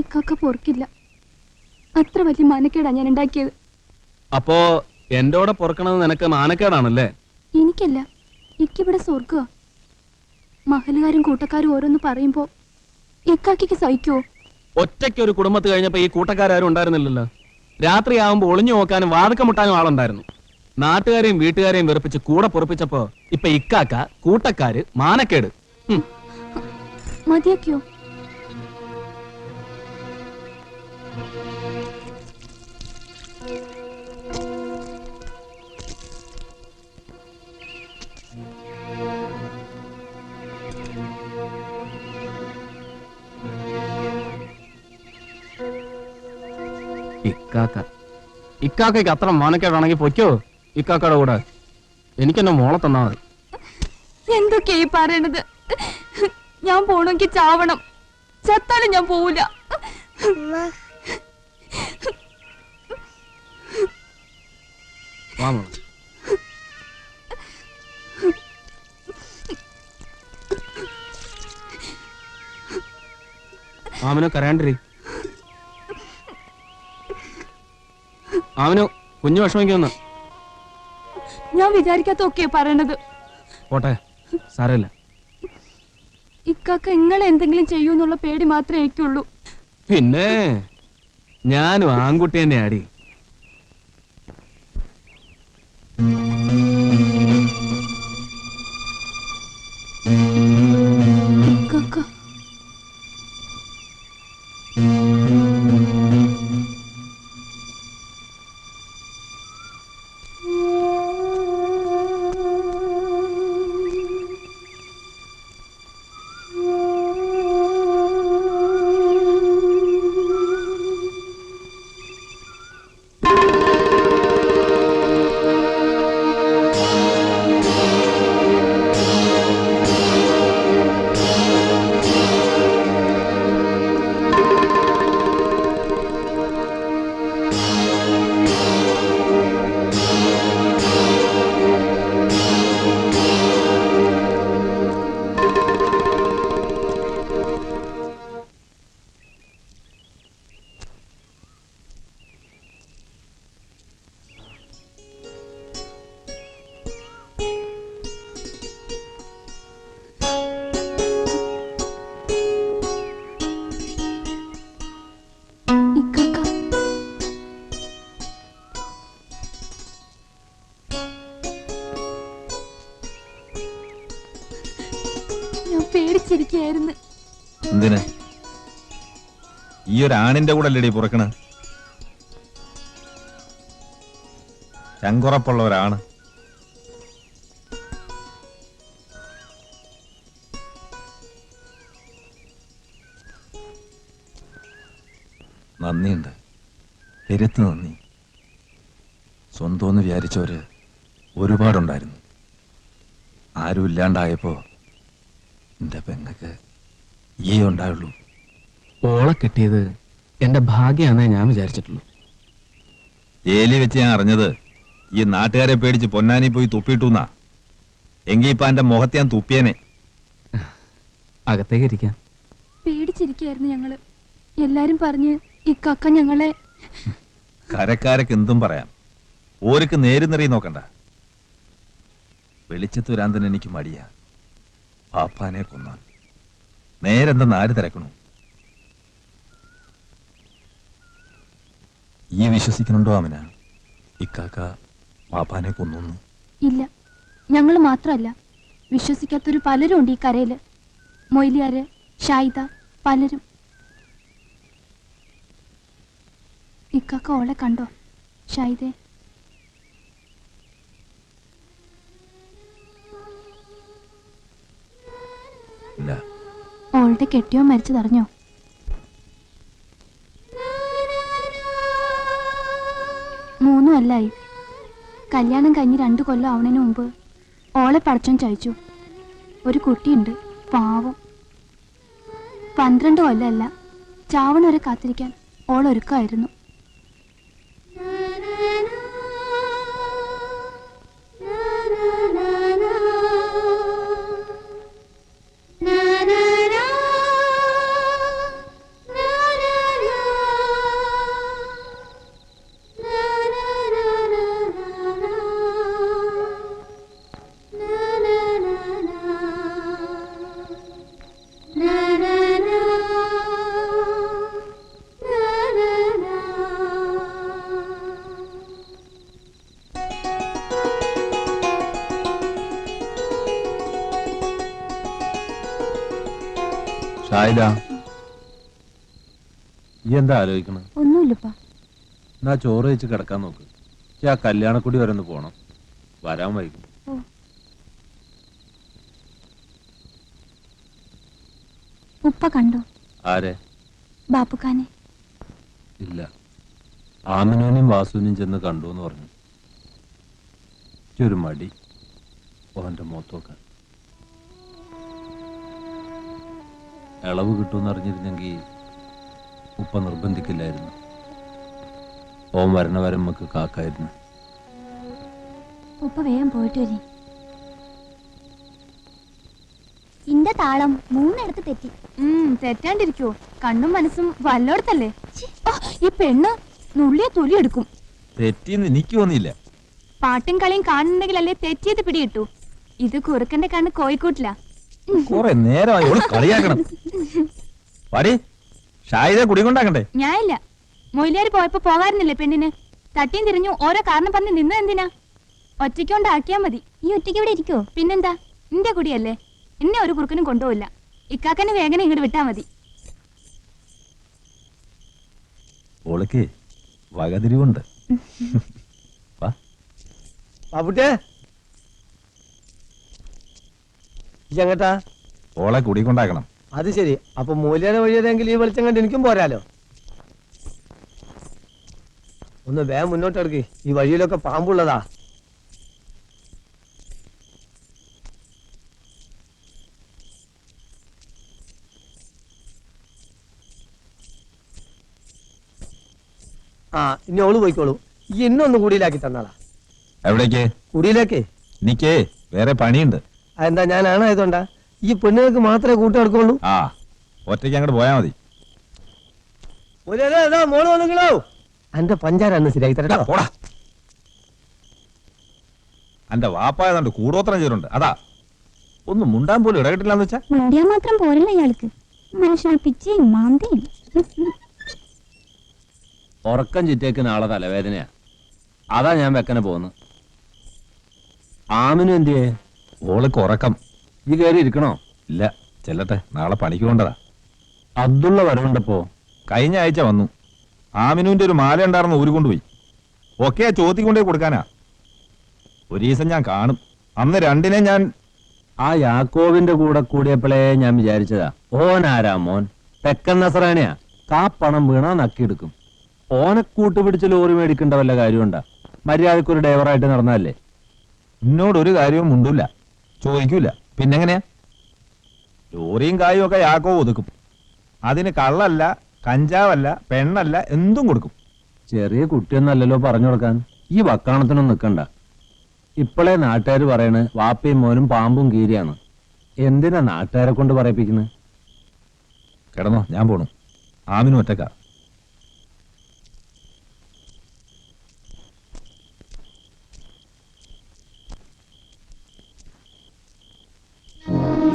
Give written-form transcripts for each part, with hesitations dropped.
ഇക്കാക്ക പൊറുക്കില്ല. അത്ര വലിയ മാനക്കേടാ ഞാൻ ഉണ്ടാക്കിയത്. അപ്പോ എന്നോടെ പൊറുക്കണത് നിനക്ക് മാനക്കേടാണല്ലേ? എനിക്കല്ല, ഇക്കിവിടെ സ്വർഗ. മഹലുകാരും കൂട്ടക്കാരും ഓരോന്ന് പറയുമ്പോ ഇക്കാക്കിക്ക് സഹിക്കുവോ? ഒറ്റയ്ക്ക് ഒരു കുടുംബത്ത് കഴിഞ്ഞപ്പോ ഈ കൂട്ടക്കാരും ഉണ്ടായിരുന്നില്ലല്ലോ. രാത്രിയാവുമ്പോ ഒളിഞ്ഞു നോക്കാനും വാതക്കം മുട്ടാനും ആളുണ്ടായിരുന്നു. നാട്ടുകാരെയും വീട്ടുകാരെയും വെറുപ്പിച്ച് കൂടെ പൊറുപ്പിച്ചപ്പോ ഇപ്പൊ ഇക്കാക്ക, കൂട്ടക്കാര്, മാനക്കേട്. മതിയാക്കിയോ? ഇക്കാക്കയ്ക്ക് അത്ര മാനക്കേടാണെങ്കിൽ പൊയ്ക്കോ ഇക്കാക്കയുടെ കൂടെ. എനിക്കെന്നെ മോളെ തന്നാ മതി. എന്തൊക്കെയാ ഈ പറയണത്? ഞാൻ പോണെങ്കിൽ ചാവണം, ചത്താലും ഞാൻ പോവില്ല. മാമനോ കരയാണ്ടിരി. മാമനോ കുഞ്ഞു വിഷമിക്കൊന്ന്. ഞാൻ വിചാരിക്കാത്തൊക്കെ പറയണത്. പോട്ടെ, സാരമില്ല. ഇക്കാക്ക നിങ്ങൾ എന്തെങ്കിലും ചെയ്യൂന്നുള്ള പേടി മാത്രമേ എനിക്കുള്ളൂ. പിന്നെ ഞാനും ആൺകുട്ടി തന്നെ ആടി. ഇക്കാക്ക പേടിച്ചിരിക്കുകയായിരുന്നു. എന്തിന്? ഈ ഒരു ആണിന്റെ കൂടെ അല്ലേടി പുറക്കണ? ചങ്കുറപ്പുള്ള ഒരാണ്. നന്ദിയുണ്ട്, പെരുത്ത് നന്ദി. സ്വന്തമെന്ന് വിചാരിച്ചവര് ഒരുപാടുണ്ടായിരുന്നു. ആരും ഇല്ലാണ്ടായപ്പോ എന്റെ പെങ്ങക്ക് ഈ ഉണ്ടായുള്ളൂ. ഓളെ കിട്ടിയത് എന്റെ ഭാഗ്യാന്നേ ഞാൻ വിചാരിച്ചിട്ടുള്ളൂ. ജയിലിൽ വെച്ച് ഞാൻ അറിഞ്ഞത് ഈ നാട്ടുകാരെ പേടിച്ച് പൊന്നാനി പോയി തുപ്പിയിട്ടുന്നാ. എങ്കി ഇപ്പൊ എന്റെ മുഖത്ത് ഞാൻ തുപ്പിയനെ. അകത്തേക്ക് ഇരിക്കാം. പേടിച്ചിരിക്കായിരുന്നു ഞങ്ങള്. എല്ലാരും പറഞ്ഞ് ഇക്കാക്ക ഞങ്ങളെ. കരക്കാരക്ക് എന്തും പറയാം, ഓർക്ക് നേരുന്നെറിയ നോക്കണ്ട. വെളിച്ചത്ത് വരാൻ തന്നെ എനിക്ക് മടിയാ. പാപ്പാനെ കൊന്നാൻ നേരെന്തെന്ന് ആര് തിരക്കണു? ഈ വിശ്വസിക്കുന്നുണ്ടോ അവന ഇക്കാക്ക പാപ്പാനെ കൊന്നു? ഇല്ല, ഞങ്ങള് മാത്രല്ല, വിശ്വസിക്കാത്തൊരു പലരും ഉണ്ട് ഈ കരയില്. മൊയ്ലിയാര്, ഷായിദ, പലരും. ഇക്കാക്ക ഓളെ കണ്ടോ ഷായിദേ? ഓളുടെ കെട്ടിയോ മരിച്ചതറിഞ്ഞോ? മൂന്നും അല്ലായി. കല്യാണം കഴിഞ്ഞ് 2 കൊല്ലം ആവണതിന് മുമ്പ് ഓളെ പടച്ചോൻ ചയച്ചു. ഒരു കുട്ടിയുണ്ട്, പാവം. 12 കൊല്ലമല്ല, ചാവണ വരെ കാത്തിരിക്കാൻ ഓളൊരുക്കായിരുന്നു. ഷായില, ഈ എന്താ ആലോചിക്കണം? ഒന്നുമില്ലപ്പാ. എന്നാ ചോറ് വെച്ച് കിടക്കാൻ നോക്ക്. ആ കല്യാണക്കുടി വരെ ഒന്ന് പോണം, വരാൻ വൈകും. ഉപ്പ കണ്ടോ? ആരെ? ബാപ്പുക്കാനെ. ഇല്ല, ആമിനോനെയും വാസുവിനെയും ചെന്ന് കണ്ടു എന്ന് പറഞ്ഞു. ഒരു മടി ഓന്റെ മുഖത്തൊക്കെ. ഇളവ് കിട്ടുമെന്ന് അറിഞ്ഞിരുന്നെങ്കിൽ ഉപ്പ നിർബന്ധിക്കില്ലായിരുന്നു. ഓൻ വരണ വരെ നമുക്ക് കാക്കായിരുന്നു. ഉപ്പ വേഗം പോയിട്ട് വരി. ഇന്റെ താളം 3 തെറ്റി. തെറ്റാണ്ടിരിക്കോ? കണ്ണും മനസ്സും വല്ലോടത്തല്ലേ. ഈ പെണ്ണ് നുള്ളിയ തൊലി എടുക്കും. തെറ്റിന്ന് എനിക്ക് തോന്നിയില്ല. പാട്ടും കളിയും കാണുന്നുണ്ടെങ്കിലല്ലേ തെറ്റിയത് പിടികിട്ടു. ഇത് കുറുക്കന്റെ കണ്ണ് കോഴിക്കോട്ടില്ല. കുറെ നേരമായി ഓള് കളിയാക്കണം. പാടി ഷായിദെ കുടികൊണ്ടാക്കണ്ടേ? ഞാനില്ല. മൊയിലേര് പോയപ്പോ പോകാറുന്നില്ലേ പെണ്ണിന്? തട്ടിയും തിരിഞ്ഞു ഓരോ കാരണം പറഞ്ഞ് നിന്ന് എന്തിനാ? ഒറ്റയ്ക്കൊണ്ടാക്കിയാ മതി. ഈ ഒറ്റയ്ക്ക് ഇവിടെ ഇരിക്കോ? പിന്നെന്താ, നിന്റെ കുടിയല്ലേ. എന്നെ ഒരു കുറുക്കനും കൊണ്ടുപോയില്ല. ഇക്കാക്കനെ വേഗം ഇങ്ങോട്ട് വിട്ടാ മതി. ഓളക്ക് വകതിരിവുണ്ട്. എങ്ങട്ടാ? ഓളെ കുടികൊണ്ടാക്കണം. അത് ശരി. അപ്പൊ മൂല്യനെ വഴിയതെങ്കിൽ ഈ വെളിച്ചം കണ്ട് എനിക്കും പോരാലോ. ഒന്ന് വേഗം മുന്നോട്ടെടുക്ക്. ഈ വഴിയിലൊക്കെ പാമ്പുള്ളതാ. ആ, ഇനി ഓള് പോയിക്കോളൂ. ഈ ഇന്നൊന്നും കുടിയിലാക്കി തന്നാളാ. എവിടേക്ക്? കുടിയിലേക്കേ. എനിക്ക് വേറെ പണിയുണ്ട്. അതെന്താ, ഞാനാണായതുകൊണ്ടാ? ഈ പെണ്ണുങ്ങൾക്ക് മാത്രമേ കൂട്ടെടുക്കുള്ളൂ. ആ, ഒറ്റയ്ക്ക് അങ്ങോട്ട് പോയാ മതി. മോള് വന്നിങ്ങളോ? എന്റെ പഞ്ചാര അന്ന് ശരിയായി തരട്ടോ. പോടാ. എന്റെ വാപ്പായതുകൊണ്ട് കൂടോത്രം ചെയ്തിട്ടുണ്ട്. അതാ ഒന്ന് മുണ്ടാൻ പോലും ഇടകിട്ടില്ലാന്ന് വെച്ചാ. മുണ്ടിയാ മാത്രം പോരല്ല ഇയാൾക്ക്. മനുഷ്യനെ പിച്ചയും മാന്തിയും. ഉറക്കം ചിറ്റേക്ക് നാളെ തലവേദനയാ. അതാ ഞാൻ വെക്കനെ പോന്ന്. ആമിനും എന്തിയേ? ഓൾക്ക് ഉറക്കം. ഈ കയറി ഇരിക്കണോ? ഇല്ല, ചെല്ലട്ടെ, നാളെ പണിക്ക് കൊണ്ടതാ. അബ്ദുള്ള വരവുണ്ടപ്പോ? കഴിഞ്ഞ ആഴ്ച വന്നു. ആമിനുവിന്റെ ഒരു മാല ഉണ്ടായിരുന്നു, ഊരി കൊണ്ടുപോയി. ഒക്കെ ആ ചോത്തിക്കൊണ്ടേ കൊടുക്കാനാ. ഒരു ദിവസം ഞാൻ കാണും. അന്ന് രണ്ടിനെ ഞാൻ ആ യാക്കോവിന്റെ കൂടെ കൂടിയപ്പോഴേ ഞാൻ വിചാരിച്ചതാ, ഓനാരാ മോൻ? തെക്കൻ നസറാണിയാ. കാപ്പണം വീണാ നക്കിയെടുക്കും. ഓനെ കൂട്ടുപിടിച്ച് ലോറി മേടിക്കേണ്ട വല്ല കാര്യമുണ്ടാ? മര്യാദക്കൊരു ഡ്രൈവറായിട്ട് നടന്നതല്ലേ. എന്നോട് ഒരു കാര്യവും മുണ്ടൂല, ചോദിക്കൂല. പിന്നെങ്ങനെയാ? ലോറിയും കായും ഒക്കെ യാക്കോ ഒതുക്കും. അതിന് കള്ളല്ല, കഞ്ചാവല്ല, പെണ്ണല്ല, എന്തും കൊടുക്കും. ചെറിയ കുട്ടിയൊന്നല്ലല്ലോ പറഞ്ഞു കൊടുക്കാൻ. ഈ വക്കാണത്തിനൊന്നും നിൽക്കണ്ട. ഇപ്പോഴേ നാട്ടുകാർ പറയണ് വാപ്പയും മോനും പാമ്പും കീരിയാണ്. എന്തിനാ നാട്ടുകാരെ കൊണ്ട് പറയിപ്പിക്കുന്നത്? കിടന്നോ, ഞാൻ പോണു. ആമിനും ഒറ്റക്ക.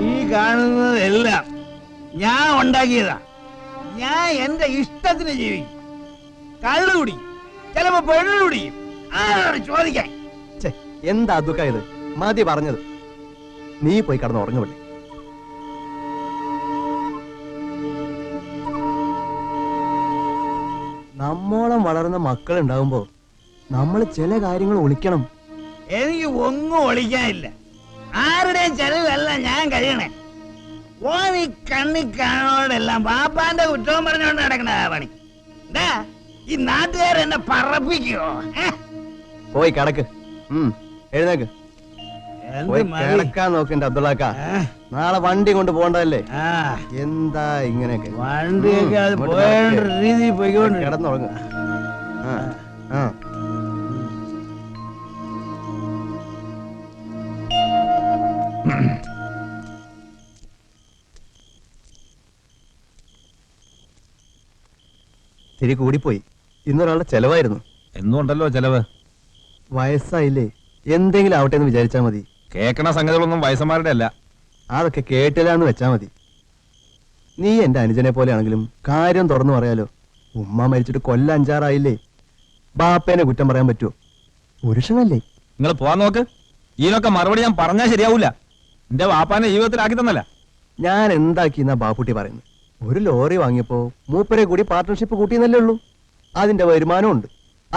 ഈ കാണുന്നതെല്ലാം ഞാൻ ഉണ്ടാക്കിയതാ. ഞാൻ എന്റെ ഇഷ്ടത്തിന് ജീവിക്കും. കള്ളു കുടിക്കും, ചിലപ്പോ പെണ്ണു കുടിക്കും. ആരോട് ചോദിക്കാൻ? എന്താ അതൊക്കെ ഇത്? മതി പറഞ്ഞത്. നീ പോയി കടന്ന് ഉറങ്ങുപള്ളി. നമ്മോളം വളർന്ന മക്കൾ ഉണ്ടാവുമ്പോ നമ്മൾ ചില കാര്യങ്ങൾ ഒളിക്കണം. എനിക്ക് ഒന്നും ഒളിക്കാനില്ല. ആരുടെയും ചെലവല്ല ഞാൻ കഴിയണേ. ഓൻ ഈ കണ്ണി കാണോടെല്ലാം പാപ്പാന്റെ കുറ്റവും പറഞ്ഞോണ്ട് നടക്കണ പണി. എന്താ ഈ നാട്ടുകാർ എന്നെ പറപ്പിക്കോ? പോയി കിടക്ക്. എഴുന്നേക്ക്. പോയി കിടക്കാൻ നോക്കണ്ട അബ്ദുള്ളാക്ക. നാളെ വണ്ടി കൊണ്ട് പോണ്ടതല്ലേ. എന്താ ഇങ്ങനെയൊക്കെ? വണ്ടിയൊക്കെ അത് പോയേണ്ട രീതിയിൽ പോയിക്കൊണ്ട് കിടന്നുറങ്ങ. തിരി കൂടിപ്പോയി. ഇന്നൊരാളുടെ ചെലവായിരുന്നു. എന്നുണ്ടല്ലോ ചെലവ്. വയസ്സായില്ലേ, എന്തെങ്കിലും ആവട്ടെ എന്ന് വിചാരിച്ചാ മതി. കേക്കണ സംഗതികളൊന്നും വയസ്സന്മാരുടെ അല്ല. അതൊക്കെ കേട്ടില്ലാന്ന് വെച്ചാ മതി. നീ എന്റെ അനുജനെ പോലെയാണെങ്കിലും കാര്യം തുറന്നു പറയാലോ. ഉമ്മ മരിച്ചിട്ട് കൊല്ലം 5-6 ബാപ്പേനെ കുറ്റം പറയാൻ പറ്റുമോ? പുരുഷനല്ലേ. നിങ്ങൾ പോവാൻ നോക്ക്. ഇതിനൊക്കെ മറുപടി ഞാൻ പറഞ്ഞാൽ ശരിയാവൂല. എന്റെ വാപ്പാനെ ജീവിതത്തിലാക്കി തന്നല്ല. ഞാൻ എന്താക്കിന്നാ ബാപ്പുട്ടി പറയുന്നത്. ഒരു ലോറി വാങ്ങിയപ്പോ മൂപ്പരെ കൂടി പാർട്ട്ണർഷിപ്പ് കൂട്ടിയെന്നല്ലേ ഉള്ളൂ. അതിന്റെ വരുമാനം ഉണ്ട്.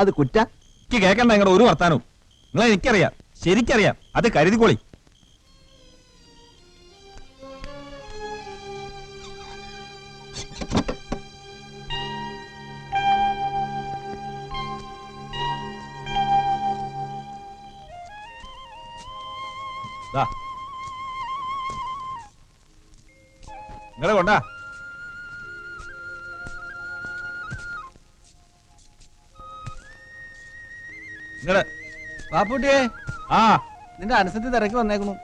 അത് കുറ്റ? എനിക്ക് കേൾക്കണ്ട നിങ്ങളുടെ ഒരു വർത്താനവും. നിങ്ങളെ എനിക്കറിയാം, ശരിക്കറിയാം. അത് കരുതിക്കോളി. നിങ്ങളെ കൊണ്ടാ നിങ്ങള് ബാപ്പുട്ടിയെ, ആ നിന്റെ അനുസരിച്ച് തിരക്ക് വന്നേക്കുന്നു.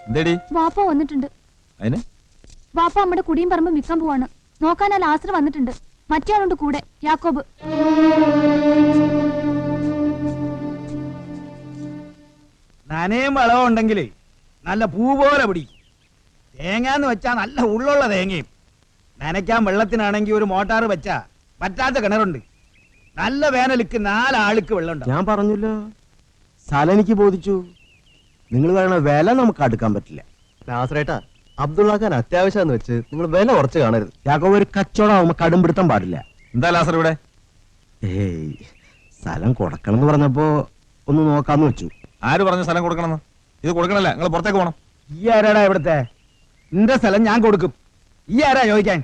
എന്തേടി വാപ്പ വന്നിട്ടുണ്ട്. അതിന് വാപ്പ നമ്മുടെ കുടിയും പറമ്പ് വിൽക്കാൻ പോവാണ്. നോക്കാൻ ആ ലാസർ വന്നിട്ടുണ്ട്. മറ്റേയാളുണ്ട് കൂടെ, യാക്കോബ്. നനയും വളവും ഉണ്ടെങ്കിൽ നല്ല പൂ പോലെ പിടിക്കും. തേങ്ങാന്ന് വെച്ചാ നല്ല ഉള്ളുള്ള തേങ്ങയും. നനയ്ക്കാൻ വെള്ളത്തിനാണെങ്കിൽ ഒരു മോട്ടാർ വെച്ചാ പറ്റാത്ത കിണറുണ്ട്. നല്ല വേനലിക്ക് 4 ആൾക്ക് വെള്ളം ഉണ്ടാവും. ഞാൻ പറഞ്ഞല്ലോ, സ്ഥലം എനിക്ക് ബോധിച്ചു. നിങ്ങൾ പറയണ വില നമുക്ക് അടുക്കാൻ പറ്റില്ല. നാസറേട്ടാ, അബ്ദുള്ളാഖാൻ അത്യാവശ്യം വെച്ച് നിങ്ങൾ വില കുറച്ച് കാണരുത്. യാക്കോബ് ഒരു കച്ചവടമാകുമ്പോ കടുംപിടുത്തം പാടില്ല. എന്താ ലാസർ ഇവിടെ? ഏയ് സ്ഥലം കൊടുക്കണം എന്ന് പറഞ്ഞപ്പോ ഒന്ന് നോക്കാന്ന് വെച്ചു. ആര് പറഞ്ഞു സ്ഥലം കൊടുക്കണമെന്ന്? ഇത് കൊടുക്കണല്ല, നിങ്ങൾ പുറത്തേക്ക് പോകണം. ഈ ആരാടാ ഇവിടുത്തെ? നിന്റെ സ്ഥലം ഞാൻ കൊടുക്കും. ഈ ആരാ ചോദിക്കാൻ?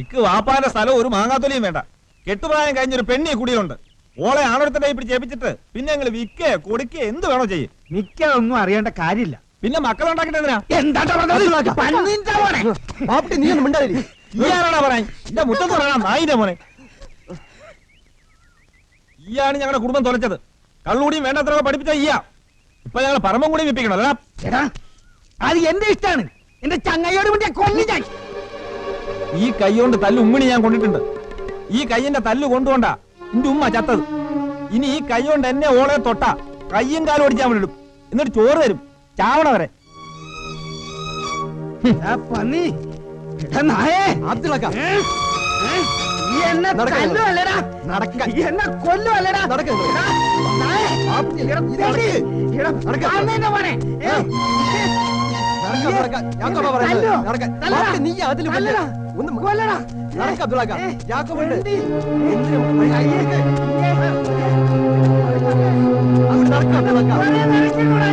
ഇക്ക് വാപ്പാന്റെ സ്ഥലം ഒരു മാങ്ങാത്തൊലിയും വേണ്ട. കെട്ടുപ്രായം കഴിഞ്ഞൊരു പെണ്ണി കുടിയുണ്ട്. ഓളെ ആണൊരുത്തന്നെ പിടിച്ച് ഏൽപ്പിച്ചിട്ട് പിന്നെ നിങ്ങൾ വിൽക്കേ കൊടുക്കേ എന്ത് വേണോ ചെയ്യും. മിക്ക ഒന്നും അറിയേണ്ട കാര്യമില്ല. പിന്നെ മക്കളുണ്ടാക്കിട്ട് എന്തിനാ? എന്താ ബാപ്പുട്ടി, നീ ഒന്നും മിണ്ടാതിരി. ഈ ആരാടാ പറയാൻ? എന്റെ മുറ്റത്ത് പറയണ നായിന്റെ മോനെ. ഈയാണ് ഞങ്ങളുടെ കുടുംബം തൊലച്ചത്. കള്ളുകൂടിയും വേണ്ടത്ര പഠിപ്പിച്ച ഈയാ. ഇപ്പൊ ഞങ്ങൾ പറമ്പും കൂടി വിപ്പിക്കണം. അല്ല എടാ, അത് എന്റെ ഇഷ്ടാണ്. എന്റെ ചങ്ങയോട് വേണ്ടി കൊല്ലി ഞാൻ. ഈ കൈ കൊണ്ട് തല്ല് ഉമ്മിണി ഞാൻ കൊണ്ടിട്ടുണ്ട്. ഈ കൈയിന്റെ തല്ല് കൊണ്ടുകൊണ്ടാ എന്റെ ഉമ്മ ചത്തത്. ഇനി ഈ കൈ കൊണ്ട് എന്നെ ഓളെ തൊട്ടാ കയ്യും കാലും ഓടിച്ചാൻ വിടും. എന്നിട്ട് ചോറ് തരും ചാവണ വരെ. പന്നി, എടാ നായേ, അബ്ദുള്ളാഖാ, നീ എന്നെ നടക്കാൻ തല്ലുവല്ലേടാ? നടക്കാൻ. നീ എന്നെ കൊല്ലുവല്ലേടാ? നടക്കാൻ. എടാ, നായേ, ബാപ്പുട്ടി, എടാ, ഇത് നടക്ക്. എടാ, നടക്കാൻ. കാണുന്നതിന്റെ മോനെ. നടക്കാൻ. യാക്കോബാ പറയുന്നത്. തല്ലോ. നടക്കാൻ. തല്ലടാ. ബാപ്പുട്ടി, നീ അതിൽ തല്ലടാ. ഒന്ന് കൊല്ലടാ. നടക്ക അബ്ദുള്ളാഖാ. യാക്കോബുണ്ട്. എന്തി? അങ്ങോട്ട് നടക്ക അബ്ദുള്ളാഖാ. കൊല്ലടാ.